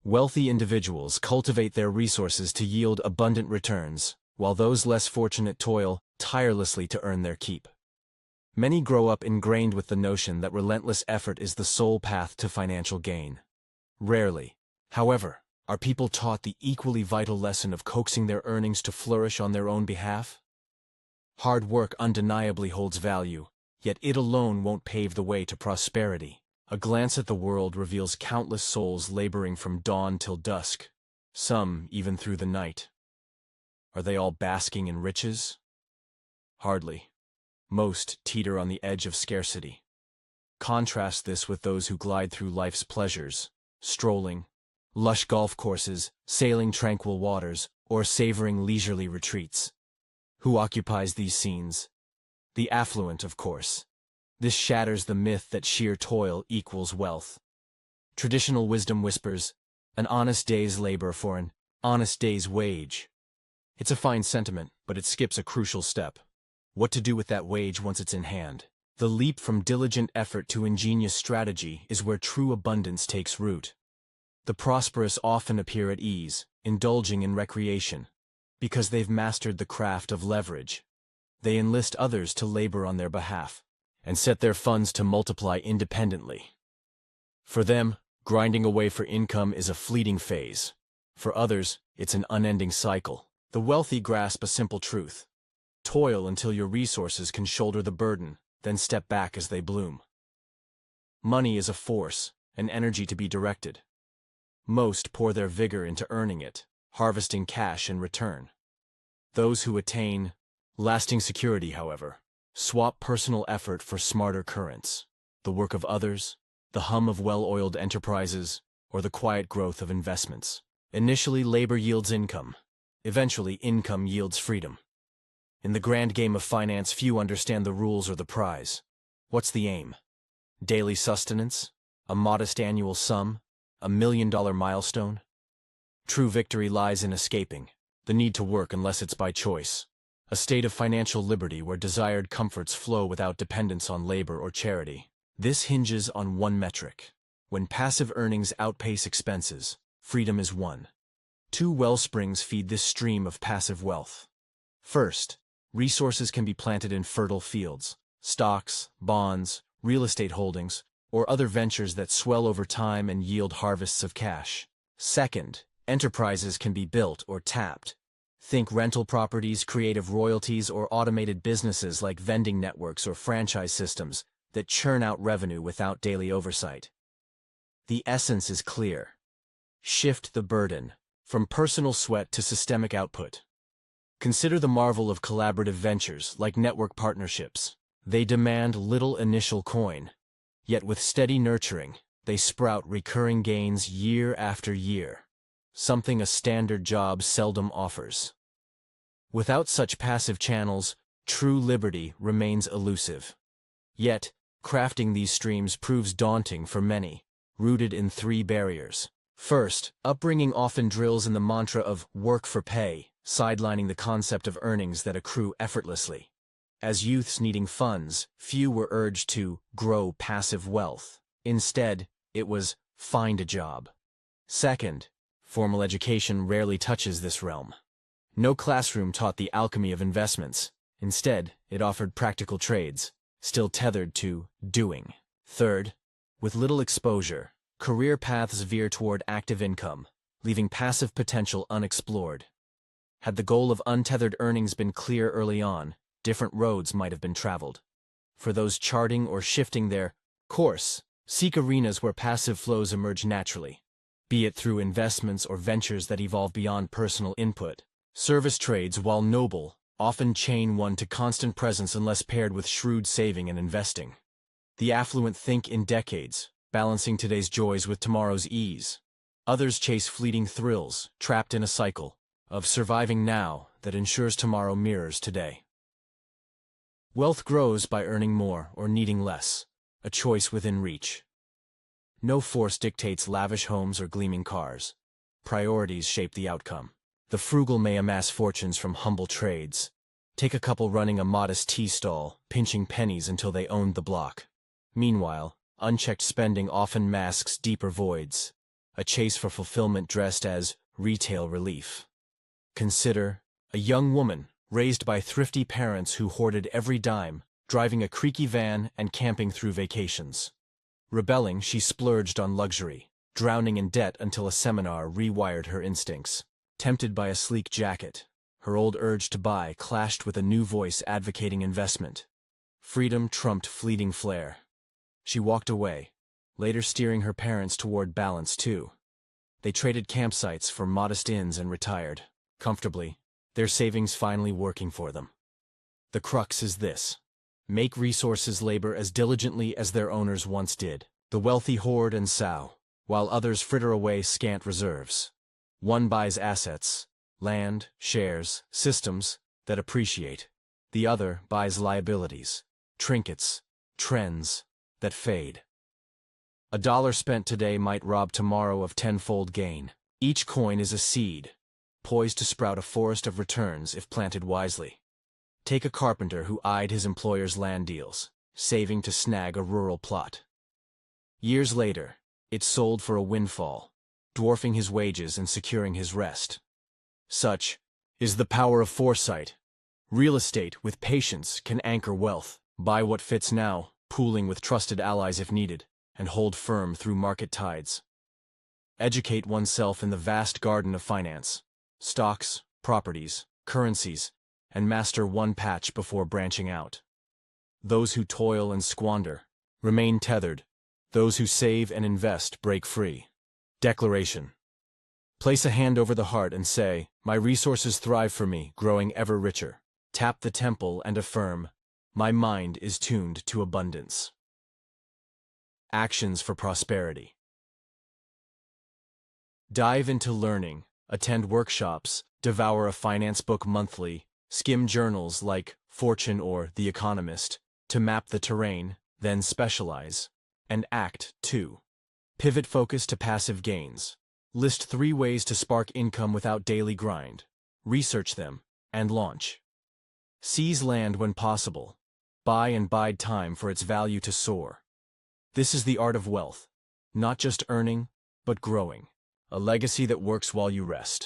Wealthy individuals cultivate their resources to yield abundant returns, while those less fortunate toil tirelessly to earn their keep. Many grow up ingrained with the notion that relentless effort is the sole path to financial gain. Rarely, however, are people taught the equally vital lesson of coaxing their earnings to flourish on their own behalf. Hard work undeniably holds value, yet it alone won't pave the way to prosperity. A glance at the world reveals countless souls laboring from dawn till dusk, some even through the night. Are they all basking in riches? Hardly. Most teeter on the edge of scarcity. Contrast this with those who glide through life's pleasures, strolling, lush golf courses, sailing tranquil waters, or savoring leisurely retreats. Who occupies these scenes? The affluent, of course. This shatters the myth that sheer toil equals wealth. Traditional wisdom whispers, an honest day's labor for an honest day's wage. It's a fine sentiment, but it skips a crucial step. What to do with that wage once it's in hand? The leap from diligent effort to ingenious strategy is where true abundance takes root. The prosperous often appear at ease, indulging in recreation, because they've mastered the craft of leverage. They enlist others to labor on their behalf, and set their funds to multiply independently. For them, grinding away for income is a fleeting phase. For others, it's an unending cycle. The wealthy grasp a simple truth. Toil until your resources can shoulder the burden, then step back as they bloom. Money is a force, an energy to be directed. Most pour their vigor into earning it, harvesting cash in return. Those who attain lasting security, however, swap personal effort for smarter currents, the work of others, the hum of well-oiled enterprises, or the quiet growth of investments. Initially, labor yields income. Eventually, income yields freedom. In the grand game of finance, few understand the rules or the prize. What's the aim? Daily sustenance? A modest annual sum? A $1 million milestone? True victory lies in escaping the need to work unless it's by choice. A state of financial liberty where desired comforts flow without dependence on labor or charity. This hinges on one metric. When passive earnings outpace expenses, freedom is won. Two wellsprings feed this stream of passive wealth. First, resources can be planted in fertile fields, stocks, bonds, real estate holdings, or other ventures that swell over time and yield harvests of cash. Second, enterprises can be built or tapped. Think rental properties, creative royalties, or automated businesses like vending networks or franchise systems that churn out revenue without daily oversight. The essence is clear. Shift the burden from personal sweat to systemic output. Consider the marvel of collaborative ventures like network partnerships. They demand little initial coin, yet with steady nurturing, they sprout recurring gains year after year, something a standard job seldom offers. Without such passive channels, true liberty remains elusive. Yet, crafting these streams proves daunting for many, rooted in three barriers. First, upbringing often drills in the mantra of work for pay, sidelining the concept of earnings that accrue effortlessly. As youths needing funds, few were urged to grow passive wealth. Instead, it was find a job. Second, formal education rarely touches this realm. No classroom taught the alchemy of investments. Instead, it offered practical trades, still tethered to doing. Third, with little exposure, career paths veer toward active income, leaving passive potential unexplored. Had the goal of untethered earnings been clear early on, different roads might have been traveled. For those charting or shifting their course, seek arenas where passive flows emerge naturally, be it through investments or ventures that evolve beyond personal input. Service trades, while noble, often chain one to constant presence unless paired with shrewd saving and investing. The affluent think in decades, balancing today's joys with tomorrow's ease. Others chase fleeting thrills, trapped in a cycle of surviving now that ensures tomorrow mirrors today. Wealth grows by earning more or needing less, a choice within reach. No force dictates lavish homes or gleaming cars. Priorities shape the outcome. The frugal may amass fortunes from humble trades. Take a couple running a modest tea stall, pinching pennies until they owned the block. Meanwhile, unchecked spending often masks deeper voids. a chase for fulfillment dressed as retail relief. Consider a young woman raised by thrifty parents who hoarded every dime, driving a creaky van and camping through vacations. Rebelling, she splurged on luxury, drowning in debt until a seminar rewired her instincts. Tempted by a sleek jacket, her old urge to buy clashed with a new voice advocating investment. Freedom trumped fleeting flair. She walked away, later steering her parents toward balance too. They traded campsites for modest inns and retired, comfortably, their savings finally working for them. The crux is this: make resources labor as diligently as their owners once did. The wealthy hoard and sow, while others fritter away scant reserves. One buys assets, land, shares, systems that appreciate. The other buys liabilities, trinkets, trends that fade. A dollar spent today might rob tomorrow of tenfold gain. Each coin is a seed, poised to sprout a forest of returns if planted wisely. Take a carpenter who eyed his employer's land deals, saving to snag a rural plot. Years later, it sold for a windfall, dwarfing his wages and securing his rest. Such is the power of foresight. Real estate with patience can anchor wealth, buy what fits now, pooling with trusted allies if needed, and hold firm through market tides. Educate oneself in the vast garden of finance, stocks, properties, currencies, and master one patch before branching out. Those who toil and squander remain tethered. Those who save and invest break free. Declaration. Place a hand over the heart and say, "My resources thrive for me, growing ever richer." Tap the temple and affirm, "My mind is tuned to abundance." Actions for prosperity. Dive into learning, attend workshops, devour a finance book monthly, skim journals like Fortune or The Economist to map the terrain, then specialize. And Act 2. Pivot focus to passive gains. List 3 ways to spark income without daily grind. Research them, and launch. Seize land when possible. Buy and bide time for its value to soar. This is the art of wealth. Not just earning, but growing. A legacy that works while you rest.